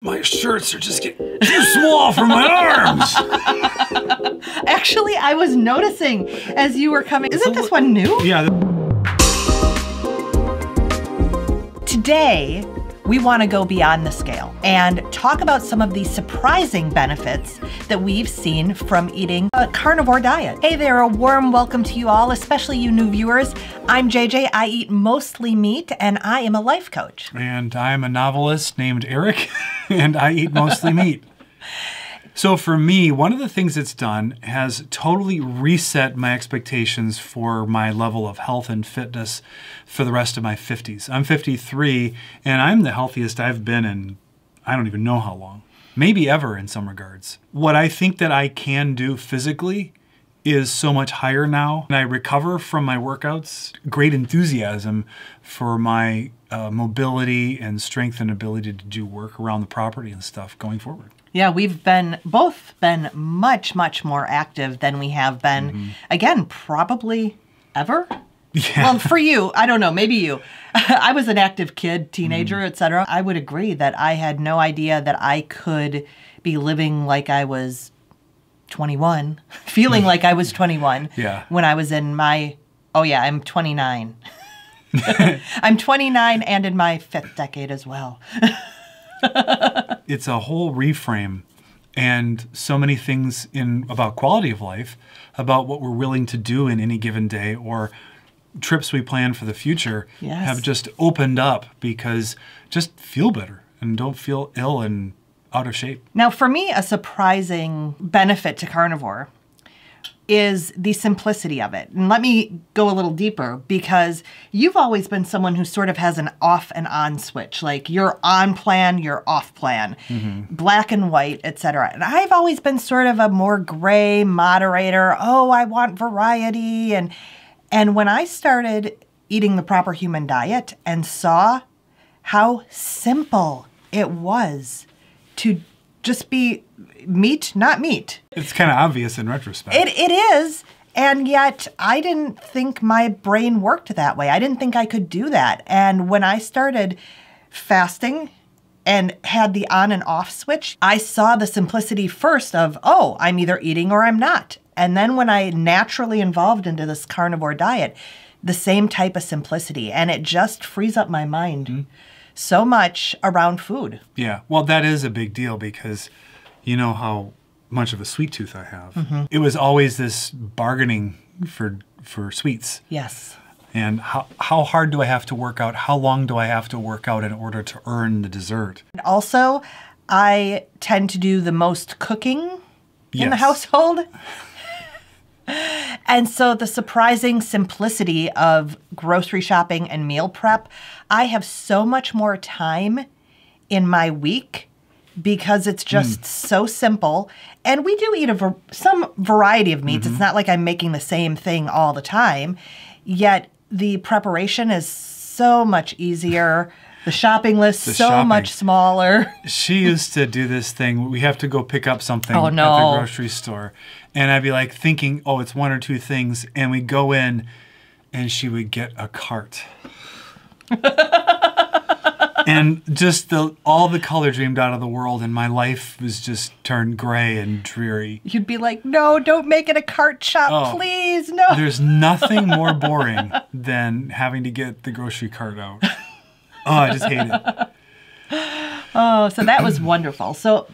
My shirts are just getting too small for my arms. Actually, I was noticing as you were coming. Isn't this one new? Yeah. Today, we want to go beyond the scale and talk about some of the surprising benefits that we've seen from eating a carnivore diet. Hey there, a warm welcome to you all, especially you new viewers. I'm JJ, I eat mostly meat, and I am a life coach. And I'm a novelist named Eric, and I eat mostly meat. So for me, one of the things it's done has totally reset my expectations for my level of health and fitness for the rest of my 50s. I'm 53, and I'm the healthiest I've been in I don't even know how long. Maybe ever in some regards. What I think that I can do physically is so much higher now. And I recover from my workouts. Great enthusiasm for my mobility and strength and ability to do work around the property and stuff going forward. Yeah, we've both been much, much more active than we have been, again, probably ever. Yeah. Well, for you, I don't know, maybe you. I was an active kid, teenager, etc. I would agree that I had no idea that I could be living like I was 21, feeling like I was 21 when I was in my, I'm 29. I'm 29 and in my 5th decade as well. It's a whole reframe and so many things about quality of life, about what we're willing to do in any given day or trips we plan for the future have just opened up because just feel better and don't feel ill and out of shape. Now, for me, a surprising benefit to carnivore is the simplicity of it. And let me go a little deeper because you've always been someone who sort of has an off and on switch. Like you're on plan, you're off plan, black and white, etc. And I've always been sort of a more gray moderator. Oh, I want variety. And when I started eating the proper human diet and saw how simple it was to just be meat, not meat. It's kind of obvious in retrospect. It is, and yet I didn't think my brain worked that way. I didn't think I could do that. And when I started fasting and had the on and off switch, I saw the simplicity first of, oh, I'm either eating or I'm not. And then when I naturally evolved into this carnivore diet, the same type of simplicity, and it just frees up my mind so much around food. Yeah, well, that is a big deal because you know how much of a sweet tooth I have. It was always this bargaining for sweets. Yes. And how hard do I have to work out? How long do I have to work out in order to earn the dessert? And also, I tend to do the most cooking in the household. And so the surprising simplicity of grocery shopping and meal prep, I have so much more time in my week because it's just so simple. And we do eat some variety of meats. It's not like I'm making the same thing all the time. Yet the preparation is so much easier. The shopping list much smaller. She used to do this thing. We have to go pick up something at the grocery store. And I'd be like thinking, oh, it's 1 or 2 things. And we go in and she would get a cart. And just all the color dreamed out of the world, and my life was just turned gray and dreary. You'd be like, no, don't make it a cart shop, please, no. There's nothing more boring than having to get the grocery cart out. Oh, I just hate it. Oh, so that was wonderful. So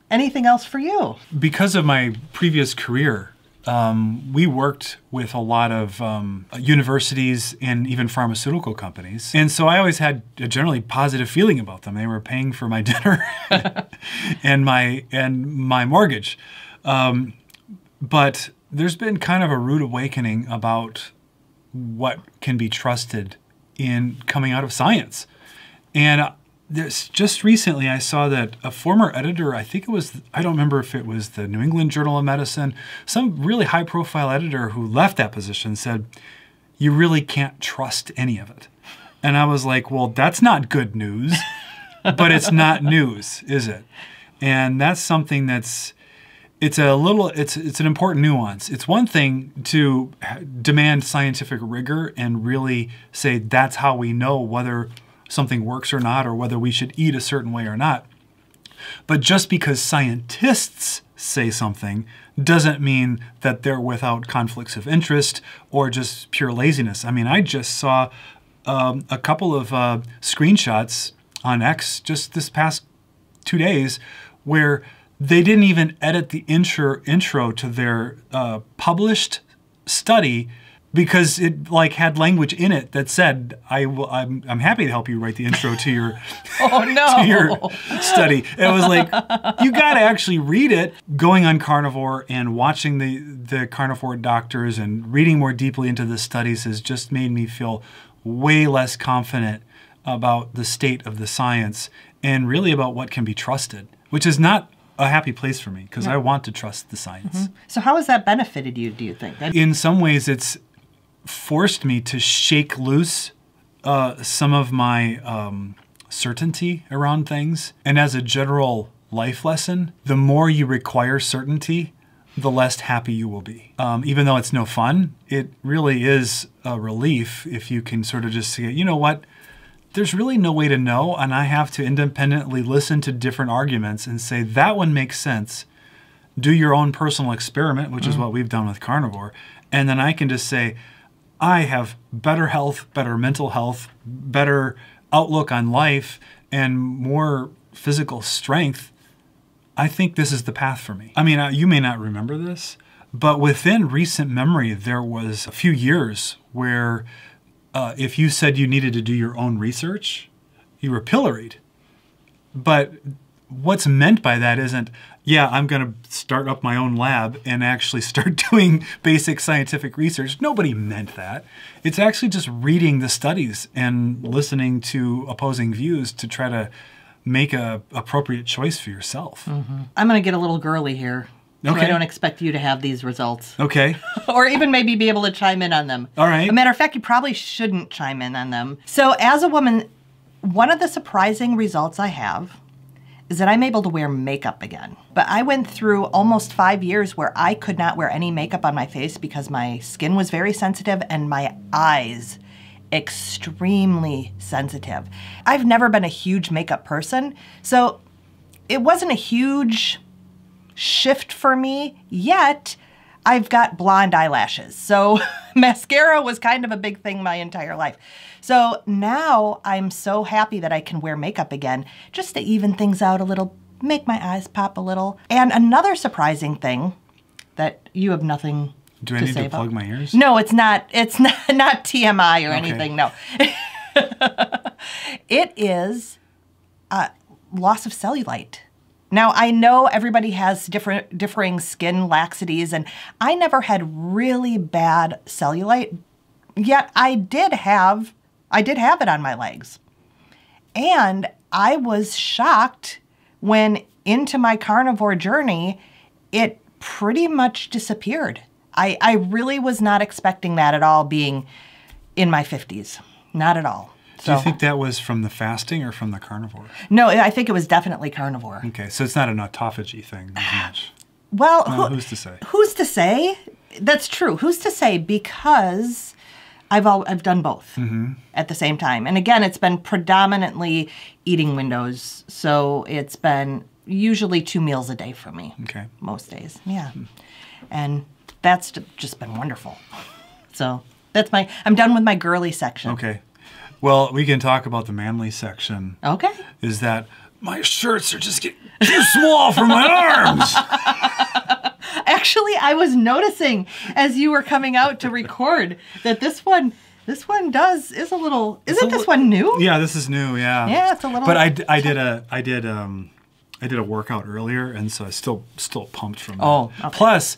anything else for you? Because of my previous career, we worked with a lot of universities and even pharmaceutical companies. And so I always had a generally positive feeling about them. They were paying for my dinner and my mortgage. But there's been kind of a rude awakening about what can be trusted in coming out of science. And just recently I saw that a former editor, I don't remember if it was the New England Journal of Medicine, some really high profile editor who left that position said, you really can't trust any of it. And I was like, well, that's not good news, but it's not news, is it? And that's something it's an important nuance. It's one thing to demand scientific rigor and really say that's how we know whether something works or not, or whether we should eat a certain way or not. But just because scientists say something doesn't mean that they're without conflicts of interest or just pure laziness. I mean, I just saw a couple of screenshots on X just this past 2 days where they didn't even edit the intro to their published study because it like had language in it that said, I'm happy to help you write the intro to your to your study. It was like, you got to actually read it. Going on Carnivore and watching the carnivore doctors and reading more deeply into the studies has just made me feel way less confident about the state of the science and really about what can be trusted, which is not a happy place for me because I want to trust the science. So how has that benefited you, do you think? In some ways, it's forced me to shake loose some of my certainty around things. And as a general life lesson, the more you require certainty, the less happy you will be. Even though it's no fun, it really is a relief if you can sort of just say, you know what, there's really no way to know, and I have to independently listen to different arguments and say, that one makes sense. Do your own personal experiment, which is what we've done with Carnivore. And then I can just say, I have better health, better mental health, better outlook on life, and more physical strength. I think this is the path for me. I mean, you may not remember this, but within recent memory, there was a few years where if you said you needed to do your own research, you were pilloried. But what's meant by that isn't, yeah, I'm going to start up my own lab and actually start doing basic scientific research. Nobody meant that. It's actually just reading the studies and listening to opposing views to try to make a appropriate choice for yourself. I'm going to get a little girly here. So I don't expect you to have these results. Okay. Or even maybe be able to chime in on them. All right. As a matter of fact, you probably shouldn't chime in on them. So as a woman, one of the surprising results I have is that I'm able to wear makeup again. But I went through almost 5 years where I could not wear any makeup on my face because my skin was very sensitive and my eyes extremely sensitive. I've never been a huge makeup person, so it wasn't a huge shift for me, yet I've got blonde eyelashes. So mascara was kind of a big thing my entire life. So now I'm so happy that I can wear makeup again, just to even things out a little, make my eyes pop a little. And another surprising thing that you have nothing Do I need to plug my ears? No, it's not TMI or anything, no. It is loss of cellulite. Now, I know everybody has differing skin laxities, and I never had really bad cellulite, yet I did have it on my legs. And I was shocked when into my carnivore journey, it pretty much disappeared. I really was not expecting that at all being in my 50s. Not at all. Do you think that was from the fasting or from the carnivore? No, I think it was definitely carnivore. Okay, so it's not an autophagy thing as much. Well, who's to say? Who's to say? That's true. Who's to say? Because I've done both at the same time. And again, it's been predominantly eating windows. So it's been usually 2 meals a day for me. Okay. Most days, yeah. And that's just been wonderful. So that's I'm done with my girly section. Okay. Well, we can talk about the manly section. Okay. Is that my shirts are just getting too small for my arms. Actually, I was noticing as you were coming out to record that this one is a little. Isn't this one new? Yeah, this is new. Yeah. Yeah, it's a little. But I did a workout earlier, and so I still pumped from that. Oh. Okay. Plus,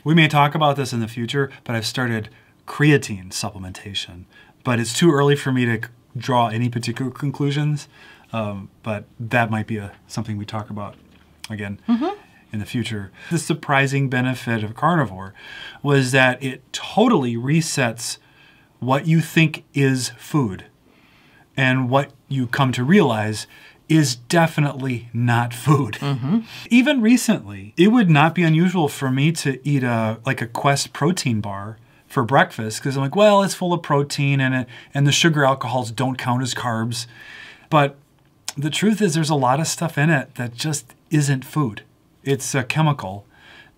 we may talk about this in the future, but I've started creatine supplementation. But it's too early for me to draw any particular conclusions. But that might be something we talk about again in the future. The surprising benefit of carnivore was that it totally resets what you think is food and what you come to realize is definitely not food. Even recently, it would not be unusual for me to eat a Quest protein bar for breakfast because I'm like, well, it's full of protein and the sugar alcohols don't count as carbs. But the truth is there's a lot of stuff in it that just isn't food. It's a chemical,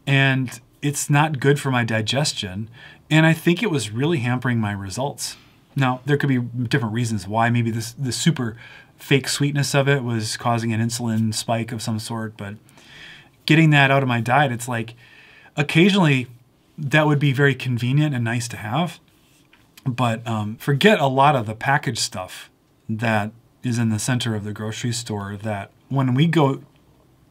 and it's not good for my digestion. And I think it was really hampering my results. Now, there could be different reasons why. Maybe the super fake sweetness of it was causing an insulin spike of some sort. But getting that out of my diet, it's like occasionally that would be very convenient and nice to have. But forget a lot of the packaged stuff that is in the center of the grocery store, that when we go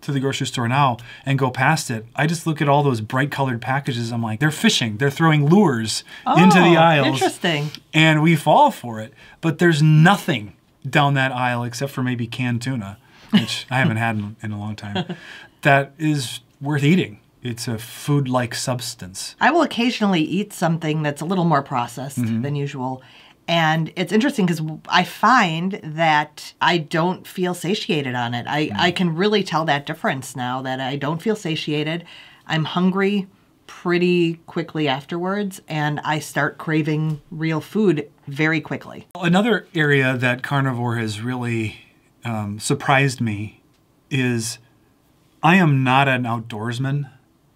to the grocery store now and go past it, I just look at all those bright colored packages. I'm like, they're fishing. They're throwing lures into the aisles. Interesting. And we fall for it. But there's nothing down that aisle except for maybe canned tuna, which I haven't had in a long time, that is worth eating. It's a food-like substance. I will occasionally eat something that's a little more processed than usual. And it's interesting because I find that I don't feel satiated on it. I can really tell that difference now, that I don't feel satiated. I'm hungry pretty quickly afterwards, and I start craving real food very quickly. Another area that carnivore has really surprised me is I am not an outdoorsman.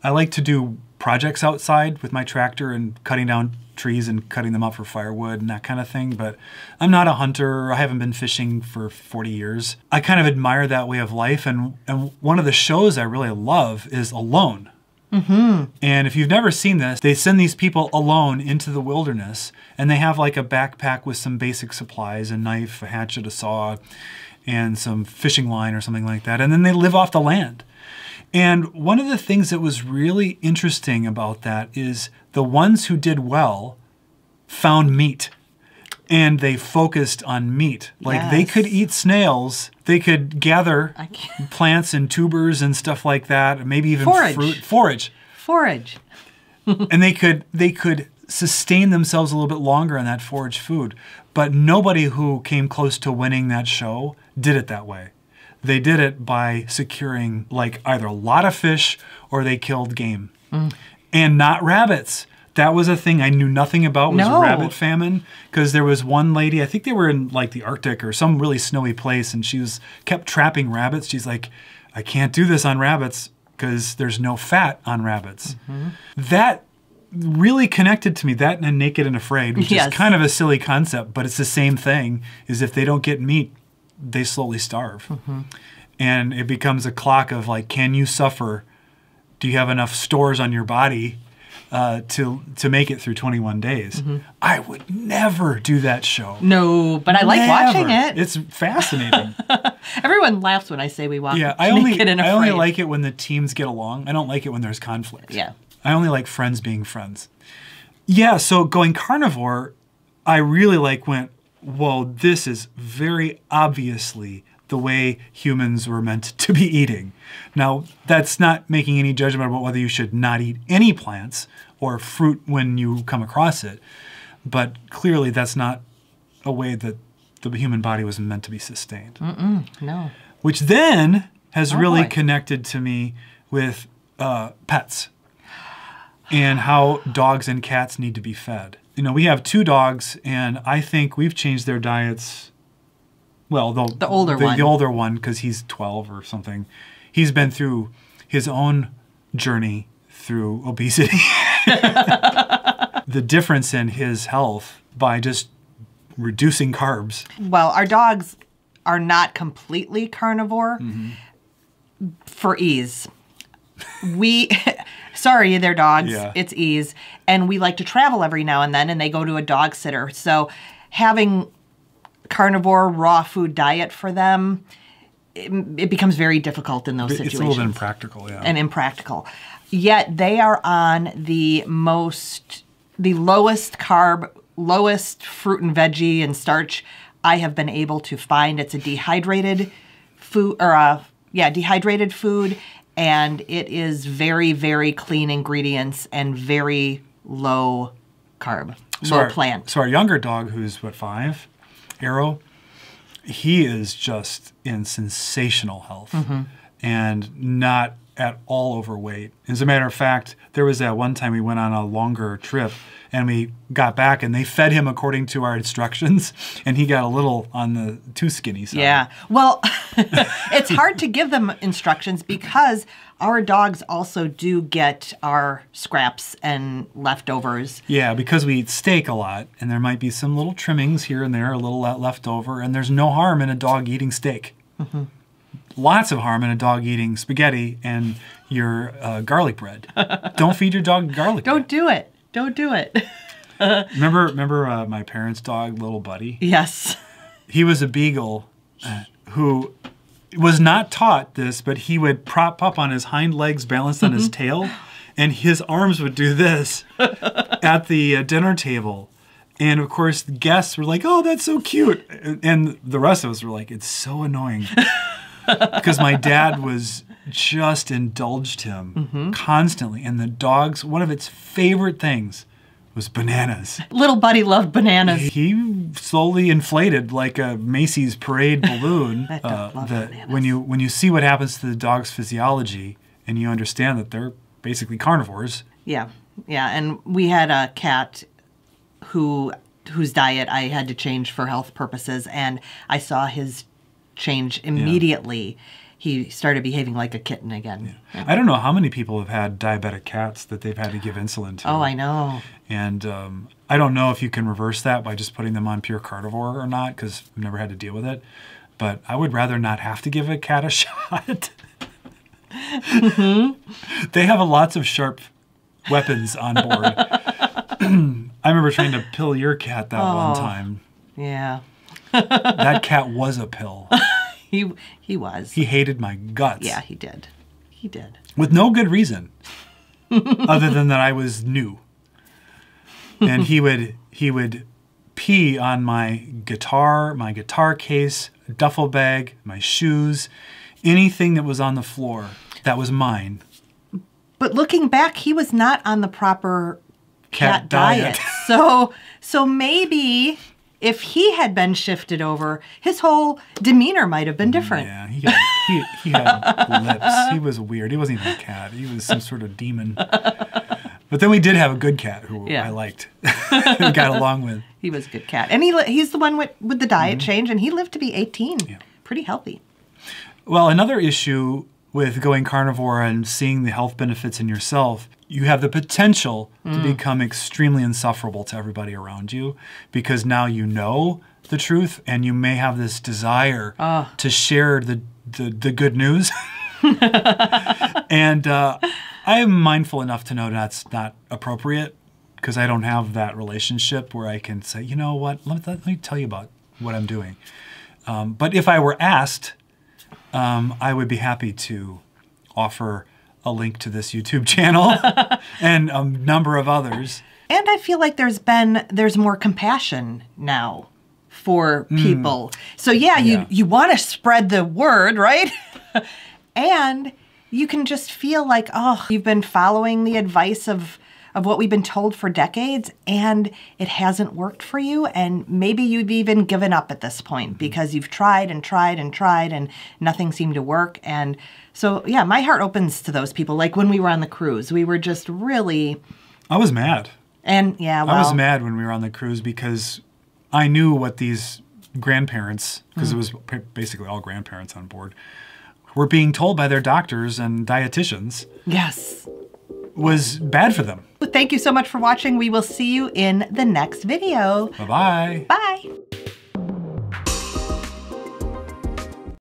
I like to do projects outside with my tractor and cutting down trees and cutting them up for firewood and that kind of thing, but I'm not a hunter. I haven't been fishing for 40 years. I kind of admire that way of life, and one of the shows I really love is Alone. And if you've never seen this, they send these people alone into the wilderness, and they have like a backpack with some basic supplies, a knife, a hatchet, a saw, and some fishing line or something like that, and then they live off the land. And one of the things that was really interesting about that is the ones who did well found meat, and they focused on meat. Like they could eat snails, they could gather plants and tubers and stuff like that, maybe even fruit. Forage. And they could sustain themselves a little bit longer on that forage food. But nobody who came close to winning that show did it that way. They did it by securing like either a lot of fish or they killed game. And not rabbits. That was a thing I knew nothing about, was rabbit famine. Because there was one lady, I think they were in like the Arctic or some really snowy place, and she kept trapping rabbits. She's like, I can't do this on rabbits because there's no fat on rabbits. That really connected to me, that and Naked and Afraid, which is kind of a silly concept, but it's the same thing, is if they don't get meat, they slowly starve. And it becomes a clock of like, can you suffer? Do you have enough stores on your body to make it through 21 days? I would never do that show. No, but I like watching it. It's fascinating. Everyone laughs when I say we watch I Naked and Afraid. only like it when the teams get along. I don't like it when there's conflict. I only like friends being friends. So going carnivore, I really went, whoa, this is very obviously the way humans were meant to be eating. Now, that's not making any judgment about whether you should not eat any plants or fruit when you come across it, but clearly that's not a way that the human body was meant to be sustained. No. Which then has really connected to me with pets and how dogs and cats need to be fed. You know, we have 2 dogs, and I think we've changed their diets. Well, the older one, because he's 12 or something. He's been through his own journey through obesity. The difference in his health by just reducing carbs. Well, our dogs are not completely carnivore for ease. Sorry, they're dogs. It's ease. And we like to travel every now and then, and they go to a dog sitter. So having carnivore raw food diet for them, it becomes very difficult in those situations. It's a little bit impractical, And impractical. Yet they are on the lowest carb, lowest fruit and veggie and starch I have been able to find. It's a dehydrated food, dehydrated food, and it is very, very clean ingredients and very low carb, low plant. So our younger dog, who's 5, Arrow, he is just in sensational health and not at all overweight. As a matter of fact, there was that one time we went on a longer trip, And we got back and they fed him according to our instructions. And he got a little on the too skinny side. Yeah. Well, it's hard to give them instructions because our dogs also do get our scraps and leftovers. Yeah, because we eat steak a lot, and there might be some little trimmings here and there, a little left over, and there's no harm in a dog eating steak. Mm-hmm. Lots of harm in a dog eating spaghetti and your garlic bread. Don't feed your dog garlic bread. Don't do it. Don't do it. Remember my parents' dog, Little Buddy? Yes. He was a beagle who was not taught this, but he would prop up on his hind legs balanced on his tail, and his arms would do this at the dinner table. And of course, the guests were like, "Oh, that's so cute." And the rest of us were like, "It's so annoying." Because my dad was just indulged him constantly. And the dog's, one of its favorite things was bananas. Little Buddy loved bananas. He slowly inflated like a Macy's parade balloon. That dog loved bananas. When you see what happens to the dog's physiology and you understand that they're basically carnivores. Yeah. Yeah. And we had a cat whose diet I had to change for health purposes. And I saw his change immediately. Yeah. He started behaving like a kitten again. Yeah. I don't know how many people have had diabetic cats that they've had to give insulin to. Oh, I know. And I don't know if you can reverse that by just putting them on pure carnivore or not, because I've never had to deal with it. But I would rather not have to give a cat a shot. They have lots of sharp weapons on board. I remember trying to pill your cat that one time. Yeah. That cat was a pill. He was. He hated my guts. Yeah, he did. He did. With no good reason, other than that I was new. And he would pee on my guitar case, duffel bag, my shoes, anything that was on the floor that was mine. But looking back, he was not on the proper cat diet. So maybe if he had been shifted over, his whole demeanor might have been different. Yeah, he had lips. He was weird. He wasn't even a cat. He was some sort of demon. But then we did have a good cat who I liked, who got along with. He was a good cat. And he's the one with the diet change, and he lived to be 18. Yeah. Pretty healthy. Well, another issue with going carnivore and seeing the health benefits in yourself, you have the potential to become extremely insufferable to everybody around you, because now you know the truth and you may have this desire to share the good news. And I am mindful enough to know that's not appropriate, because I don't have that relationship where I can say, you know what, let me tell you about what I'm doing. But if I were asked, I would be happy to offer a link to this YouTube channel and a number of others. And I feel like there's more compassion now for people. So you want to spread the word, right? And you can just feel like, you've been following the advice of what we've been told for decades, and it hasn't worked for you, and maybe you've even given up at this point because you've tried and tried and tried and nothing seemed to work. And so, yeah, my heart opens to those people. Like when we were on the cruise, we were just really... I was mad. And yeah, well... I was mad when we were on the cruise because I knew what these grandparents, because it was basically all grandparents on board, were being told by their doctors and dietitians. Yes. Was bad for them. Thank you so much for watching. We will see you in the next video. Bye-bye. Bye.